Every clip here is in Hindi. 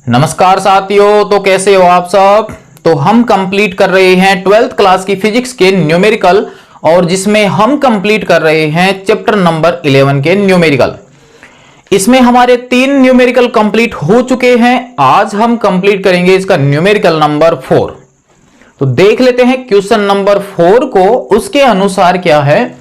नमस्कार साथियों, तो कैसे हो आप सब। तो हम कंप्लीट कर रहे हैं 12th क्लास की फिजिक्स के न्यूमेरिकल, और जिसमें हम कंप्लीट कर रहे हैं चैप्टर नंबर 11 के न्यूमेरिकल। इसमें हमारे 3 न्यूमेरिकल कंप्लीट हो चुके हैं। आज हम कंप्लीट करेंगे इसका न्यूमेरिकल नंबर 4। तो देख लेते हैं क्वेश्चन नंबर 4 को। उसके अनुसार क्या है,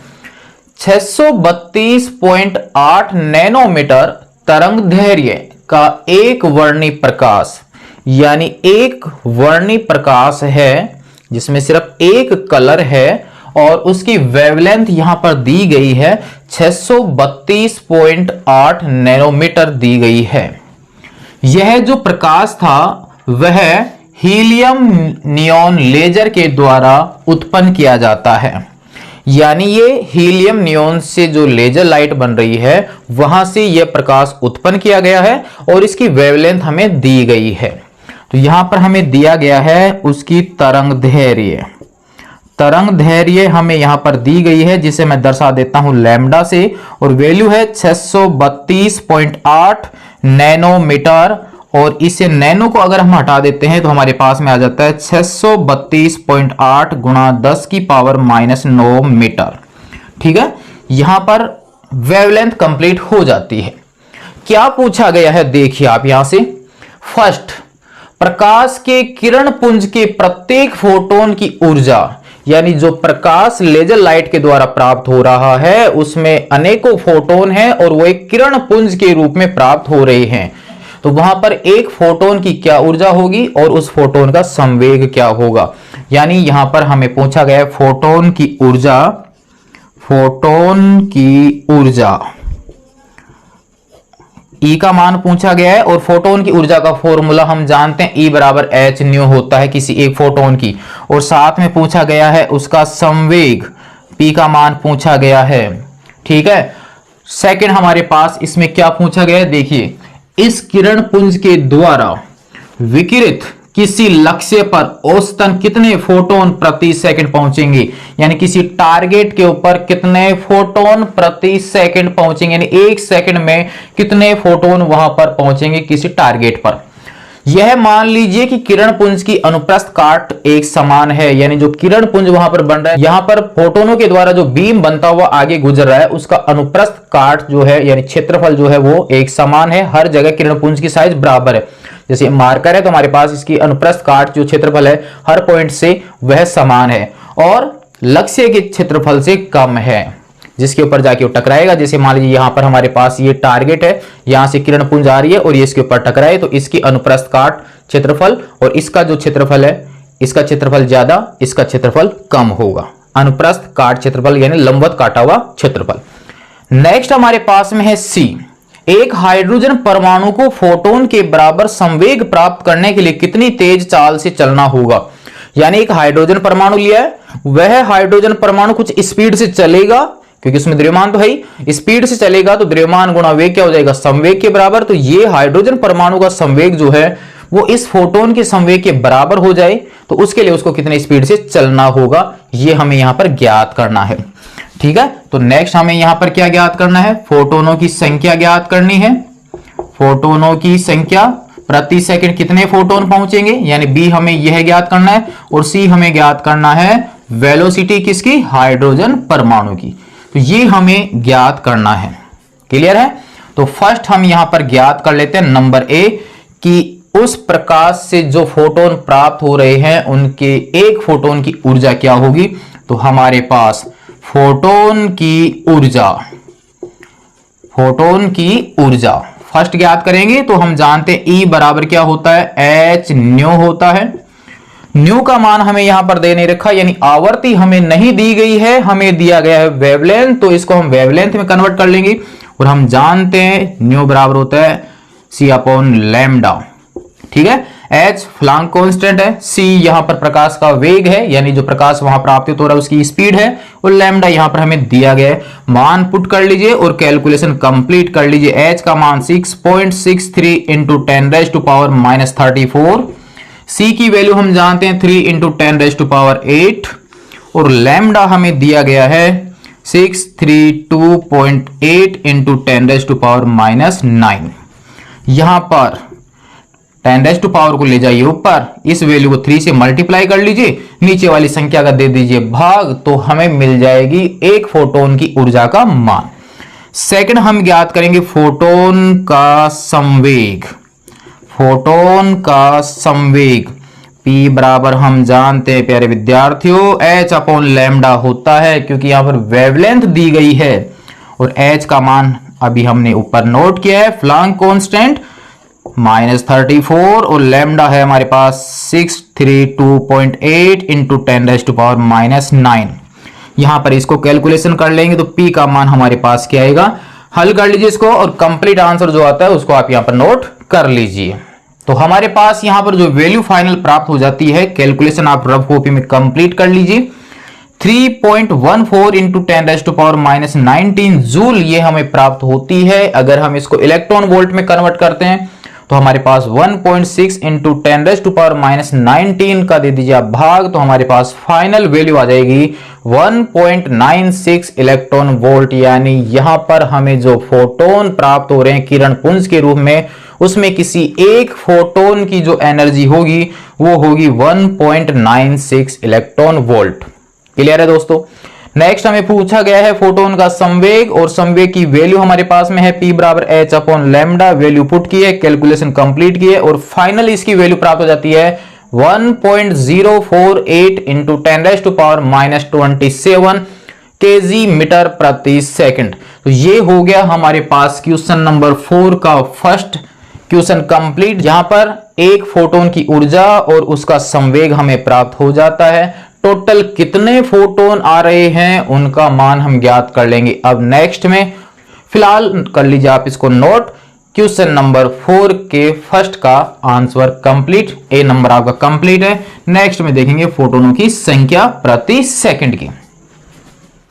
632.8 नैनोमीटर तरंग दैर्घ्य का एक वर्णी प्रकाश, यानी एक वर्णी प्रकाश है जिसमें सिर्फ एक कलर है और उसकी वेवलेंथ यहां पर दी गई है 632.8 नैनोमीटर दी गई है। यह जो प्रकाश था वह हीलियम नियॉन लेजर के द्वारा उत्पन्न किया जाता है। यानी ये हीलियम नियॉन से जो लेजर लाइट बन रही है वहां से यह प्रकाश उत्पन्न किया गया है और इसकी वेवलेंथ हमें दी गई है। तो यहां पर हमें दिया गया है उसकी तरंग दैर्घ्य। तरंग दैर्घ्य हमें यहां पर दी गई है, जिसे मैं दर्शा देता हूं लैम्डा से, और वैल्यू है 632.8 नैनोमीटर। और इसे नैनो को अगर हम हटा देते हैं तो हमारे पास में आ जाता है 632.8 गुणा 10 की पावर -9 मीटर। ठीक है, यहां पर वेवलेंथ कंप्लीट हो जाती है। क्या पूछा गया है, देखिए आप यहां से। फर्स्ट, प्रकाश के किरण पुंज के प्रत्येक फोटोन की ऊर्जा, यानी जो प्रकाश लेजर लाइट के द्वारा प्राप्त हो रहा है उसमें अनेकों फोटोन हैं और वो एक किरण पुंज के रूप में प्राप्त हो रहे हैं। तो वहां पर एक फोटोन की क्या ऊर्जा होगी और उस फोटोन का संवेग क्या होगा। यानी यहां पर हमें पूछा गया है फोटोन की ऊर्जा। फोटोन की ऊर्जा E का मान पूछा गया है, और फोटोन की ऊर्जा का फॉर्मूला हम जानते हैं, E बराबर h न्यू होता है किसी एक फोटोन की। और साथ में पूछा गया है उसका संवेग, P का मान पूछा गया है। ठीक है, सेकंड हमारे पास इसमें क्या पूछा गया है, देखिए। इस किरण पुंज के द्वारा विकिरित किसी लक्ष्य पर औसतन कितने फोटोन प्रति सेकंड पहुंचेंगे, यानी किसी टारगेट के ऊपर कितने फोटोन प्रति सेकंड पहुंचेंगे, यानी एक सेकंड में कितने फोटोन वहां पर पहुंचेंगे किसी टारगेट पर। यह मान लीजिए कि किरण पुंज की अनुप्रस्थ काट एक समान है, यानी जो किरण पुंज वहां पर बन रहा है, यहां पर फोटोनों के द्वारा जो बीम बनता हुआ आगे गुजर रहा है उसका अनुप्रस्थ काट जो है, यानी क्षेत्रफल जो है वो एक समान है। हर जगह किरण पुंज की साइज बराबर है। जैसे मार्कर है तो हमारे पास इसकी अनुप्रस्थ काट जो क्षेत्रफल है हर पॉइंट से वह समान है और लक्ष्य के क्षेत्रफल से कम है, जिसके ऊपर जाके वो टकराएगा। जैसे मान लीजिए यहां पर हमारे पास ये टारगेट है, यहां से किरण पुंज आ रही है और ये इसके ऊपर टकराए, तो इसकी अनुप्रस्थ काट क्षेत्रफल और इसका जो क्षेत्रफल है, इसका क्षेत्रफल ज्यादा, इसका क्षेत्रफल कम होगा। अनुप्रस्थ काट क्षेत्रफल यानी लंबवत काटा हुआ क्षेत्रफल। नेक्स्ट हमारे पास में है C। एक हाइड्रोजन परमाणु को फोटोन के बराबर संवेग प्राप्त करने के लिए कितनी तेज चाल से चलना होगा। यानी एक हाइड्रोजन परमाणु लिया है, वह हाइड्रोजन परमाणु कुछ स्पीड से चलेगा, क्योंकि उसमें द्रव्यमान तो है ही, स्पीड से चलेगा तो द्रव्यमान गुणा वेग क्या हो जाएगा, संवेग के बराबर। तो ये हाइड्रोजन परमाणु का संवेग जो है वो इस फोटोन के संवेग के बराबर हो जाए, तो उसके लिए उसको कितने स्पीड से चलना होगा, ये हमें यहां पर ज्ञात करना है। ठीक है, तो नेक्स्ट हमें यहां पर क्या ज्ञात करना है, फोटोनों की संख्या ज्ञात करनी है। फोटोनों की संख्या, प्रति सेकंड कितने फोटोन पहुंचेंगे, यानी B हमें यह ज्ञात करना है, और C हमें ज्ञात करना है वेलोसिटी किसकी, हाइड्रोजन परमाणु की। तो ये हमें ज्ञात करना है। क्लियर है। तो फर्स्ट हम यहां पर ज्ञात कर लेते हैं नंबर A कि उस प्रकाश से जो फोटोन प्राप्त हो रहे हैं उनके एक फोटोन की ऊर्जा क्या होगी। तो हमारे पास फोटोन की ऊर्जा, फोटोन की ऊर्जा फर्स्ट ज्ञात करेंगे तो हम जानते हैं E बराबर क्या होता है, h न्यू होता है। न्यू का मान हमें यहां पर दे नहीं रखा, यानी आवर्ती हमें नहीं दी गई है, हमें दिया गया है वेवलेंथ, तो इसको हम वेवलेंथ में कन्वर्ट कर लेंगे। और हम जानते हैं न्यू बराबर होता है C/λ। ठीक है, h फ्लांक कांस्टेंट है, c यहां पर प्रकाश का वेग है, यानी जो प्रकाश वहां प्राप्त हो रहा है उसकी स्पीड है, और लैम्डा यहां पर हमें दिया गया है। मान पुट कर लीजिए और कैलकुलेशन कंप्लीट कर लीजिए। h का मान 6.63 इंटू 10⁻34, c की वैल्यू हम जानते हैं 3 इंटू 10⁻8, और लैम्डा हमें दिया गया है 632.8 इंटू 10⁻9। यहां पर 10⁻⁴ को ले जाइए ऊपर, इस वैल्यू को 3 से मल्टीप्लाई कर लीजिए, नीचे वाली संख्या का दे दीजिए भाग, तो हमें मिल जाएगी एक फोटोन की ऊर्जा का मान। सेकंड हम ज्ञात करेंगे फोटोन का संवेग। फोटोन का संवेग P बराबर हम जानते हैं प्यारे विद्यार्थियों h/λ होता है, क्योंकि यहां पर वेवलेंथ दी गई है और h का मान अभी हमने ऊपर नोट किया है, प्लैंक कांस्टेंट -34 और लैम्डा है हमारे पास 632.8 इंटू 10⁻⁻⁹। यहां पर इसको कैलकुलेशन कर लेंगे तो P का मान हमारे पास क्या आएगा, हल कर लीजिए इसको और कंप्लीट आंसर जो आता है उसको आप यहां पर नोट कर लीजिए। तो हमारे पास यहां पर जो वैल्यू फाइनल प्राप्त हो जाती है, कैलकुलेशन आप रफ कॉपी में कंप्लीट कर लीजिए, 3.14 इंटू 10⁻⁻19 जूल ये हमें प्राप्त होती है। अगर हम इसको इलेक्ट्रॉन वोल्ट में कन्वर्ट करते हैं तो हमारे पास 1.6 इंटू 10⁻⁻19 का दे दीजिए आप भाग, तो हमारे पास फाइनल वैल्यू आ जाएगी 1.96 इलेक्ट्रॉन वोल्ट। यानी यहां पर हमें जो फोटोन प्राप्त हो रहे हैं किरण पुंज के रूप में, उसमें किसी एक फोटोन की जो एनर्जी होगी वो होगी 1.96 इलेक्ट्रॉन वोल्ट। क्लियर है दोस्तों। नेक्स्ट हमें पूछा गया है फोटोन का संवेग, और संवेग की वैल्यू हमारे पास में है P बराबर h/λ। वैल्यू पुट की है, कैलकुलेशन कंप्लीट की है और फाइनल इसकी वैल्यू प्राप्त हो जाती है 1.048 इंटू 10⁻⁻27 kg मीटर प्रति सेकंड। तो ये हो गया हमारे पास क्वेश्चन नंबर 4 का फर्स्ट क्वेश्चन कंप्लीट, जहां पर एक फोटोन की ऊर्जा और उसका संवेग हमें प्राप्त हो जाता है। टोटल कितने फोटोन आ रहे हैं उनका मान हम ज्ञात कर लेंगे अब नेक्स्ट में। फिलहाल कर लीजिए आप इसको नोट, क्वेश्चन नंबर 4 के फर्स्ट का आंसर कंप्लीट, ए नंबर आपका कंप्लीट है। नेक्स्ट में देखेंगे फोटोनों की संख्या प्रति सेकंड की।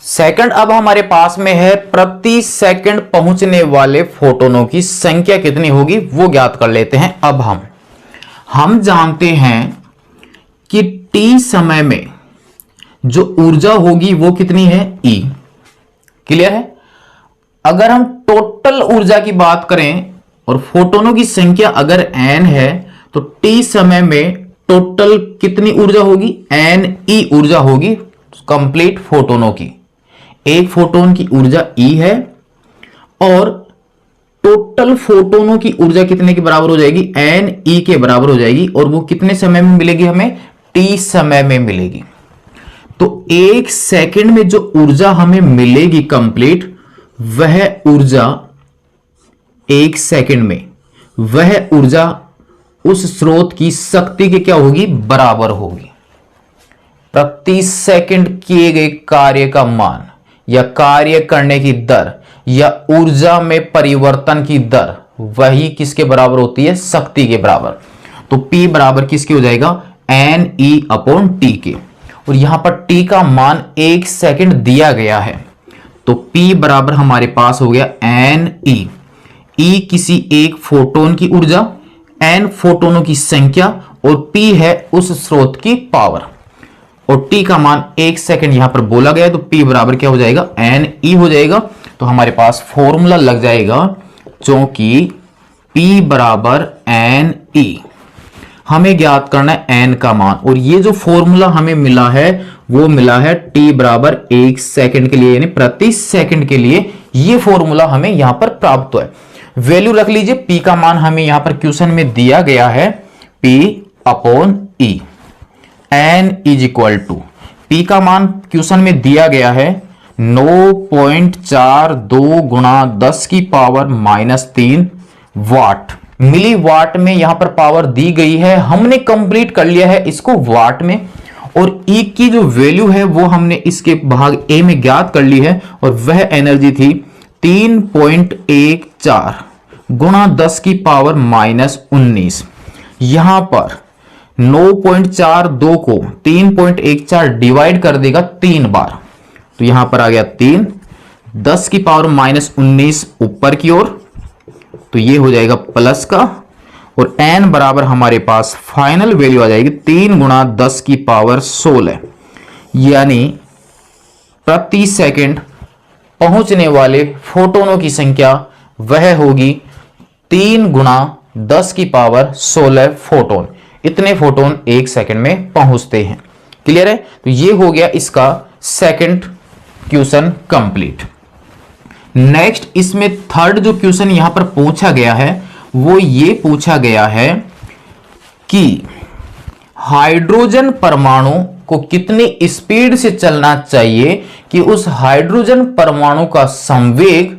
सेकंड अब हमारे पास में है प्रति सेकंड पहुंचने वाले फोटोनों की संख्या कितनी होगी वो ज्ञात कर लेते हैं। अब हम जानते हैं कि t समय में जो ऊर्जा होगी वो कितनी है, E। क्लियर है। अगर हम टोटल ऊर्जा की बात करें और फोटोनों की संख्या अगर n है तो t समय में टोटल कितनी ऊर्जा होगी, Ne ऊर्जा होगी कंप्लीट फोटोनों की। एक फोटोन की ऊर्जा E है और टोटल फोटोनों की ऊर्जा कितने के बराबर हो जाएगी, Ne के बराबर हो जाएगी, और वो कितने समय में मिलेगी हमें, t समय में मिलेगी। तो एक सेकंड में जो ऊर्जा हमें मिलेगी कंप्लीट, वह ऊर्जा एक सेकंड में वह ऊर्जा उस स्रोत की शक्ति के क्या होगी, बराबर होगी। प्रति सेकंड किए गए कार्य का मान या कार्य करने की दर या ऊर्जा में परिवर्तन की दर वही किसके बराबर होती है, शक्ति के बराबर। तो P बराबर किसके हो जाएगा, Ne/T के। और यहां पर T का मान एक सेकंड दिया गया है, तो P बराबर हमारे पास हो गया Ne। E किसी एक फोटोन की ऊर्जा, N फोटोनों की संख्या और P है उस स्रोत की पावर, और T का मान एक सेकंड यहां पर बोला गया है, तो P बराबर क्या हो जाएगा, Ne हो जाएगा। तो हमारे पास फॉर्मूला लग जाएगा, क्योंकि P बराबर Ne, हमें ज्ञात करना है n का मान, और ये जो फॉर्मूला हमें मिला है वो मिला है t बराबर एक सेकंड के लिए, यानी प्रति सेकंड के लिए ये फॉर्मूला हमें यहां पर प्राप्त हुआ है। वैल्यू रख लीजिए, p का मान हमें यहां पर क्वेश्चन में दिया गया है P/E, n is equal to, p का मान क्वेश्चन में दिया गया है 9.42 गुणा 10⁻³ वाट। मिली वाट में यहां पर पावर दी गई है, हमने कंप्लीट कर लिया है इसको वाट में, और E की जो वैल्यू है वो हमने इसके भाग A में ज्ञात कर ली है, और वह एनर्जी थी 3.14 गुणा 10⁻⁻19। यहां पर 9.42 को 3.14 डिवाइड कर देगा 3 बार, तो यहां पर आ गया 3, 10⁻⁻19 ऊपर की ओर, तो ये हो जाएगा प्लस का, और n बराबर हमारे पास फाइनल वैल्यू आ जाएगी 3 गुणा 10⁻16, यानी प्रति सेकंड पहुंचने वाले फोटोनों की संख्या वह होगी 3 गुणा 10 की पावर 16 फोटोन, इतने फोटोन एक सेकंड में पहुंचते हैं। क्लियर है? तो ये हो गया इसका सेकंड क्वेश्चन कंप्लीट। नेक्स्ट इसमें थर्ड जो क्वेश्चन यहां पर पूछा गया है वो ये पूछा गया है कि हाइड्रोजन परमाणु को कितनी स्पीड से चलना चाहिए कि उस हाइड्रोजन परमाणु का संवेग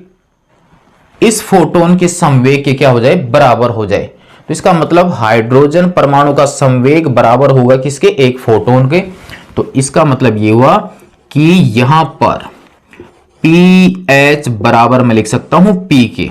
इस फोटोन के संवेग के क्या हो जाए, बराबर हो जाए। तो इसका मतलब हाइड्रोजन परमाणु का संवेग बराबर होगा किसके, एक फोटोन के। तो इसका मतलब ये हुआ कि यहां पर pH बराबर मैं लिख सकता हूं P के।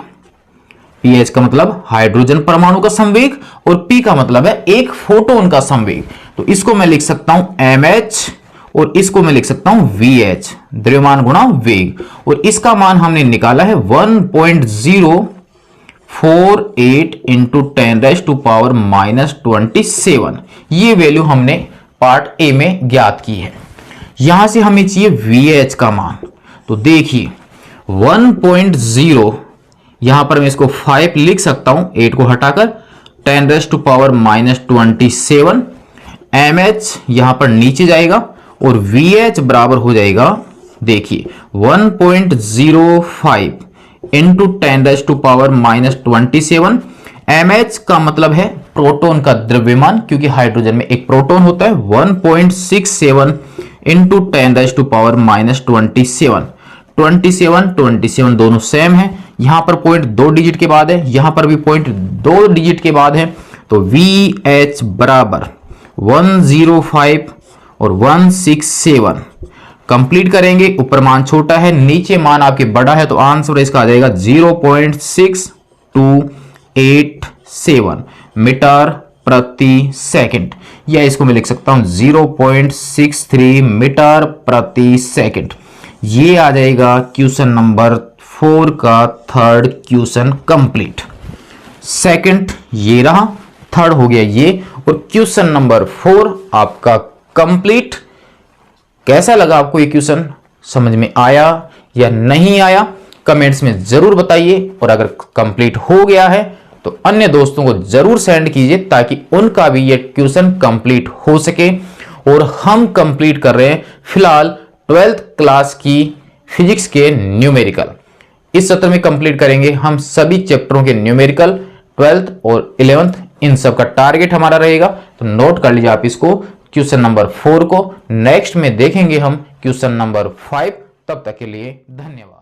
pH का मतलब हाइड्रोजन परमाणु का संवेग और P का मतलब है एक फोटोन का संवेग। तो इसको मैं लिख सकता हूं mH और इसको मैं लिख सकता हूं VH, द्रव्यमान गुणा वेग। और इसका मान हमने निकाला है 1.048 इंटू 10⁻⁻27। ये वैल्यू हमने पार्ट ए में ज्ञात की है। यहां से हमें चाहिए VH का मान। तो देखिए 1.0, यहां पर मैं इसको 5 लिख सकता हूं, 8 को हटाकर 10⁻⁻27। mH यहां पर नीचे जाएगा और VH बराबर हो जाएगा, देखिए 1.05 इंटू 10⁻⁻27। mH का मतलब है प्रोटॉन का द्रव्यमान, क्योंकि हाइड्रोजन में एक प्रोटॉन होता है। 1.67 इंटू 10⁻⁻27। 27 दोनों सेम है। यहां पर पॉइंट 2 डिजिट के बाद है, यहां पर भी पॉइंट 2 डिजिट के बाद है। तो VH बराबर 105 और 167 कंप्लीट करेंगे। ऊपर मान छोटा है, नीचे मान आपके बड़ा है, तो आंसर इसका आ जाएगा 0.6287 मीटर प्रति सेकंड, या इसको मैं लिख सकता हूं 0.63 मीटर प्रति सेकंड। ये आ जाएगा क्वेश्चन नंबर 4 का थर्ड क्वेश्चन कंप्लीट। सेकंड ये रहा, थर्ड हो गया ये, और क्वेश्चन नंबर 4 आपका कंप्लीट। कैसा लगा आपको ये क्वेश्चन, समझ में आया या नहीं आया, कमेंट्स में जरूर बताइए। और अगर कंप्लीट हो गया है तो अन्य दोस्तों को जरूर सेंड कीजिए, ताकि उनका भी ये क्वेश्चन कंप्लीट हो सके। और हम कंप्लीट कर रहे हैं फिलहाल 12th क्लास की फिजिक्स के न्यूमेरिकल। इस सत्र में कंप्लीट करेंगे हम सभी चैप्टरों के न्यूमेरिकल, 12th और 11th, इन सब का टारगेट हमारा रहेगा। तो नोट कर लीजिए आप इसको, क्वेश्चन नंबर 4 को। नेक्स्ट में देखेंगे हम क्वेश्चन नंबर 5। तब तक के लिए धन्यवाद।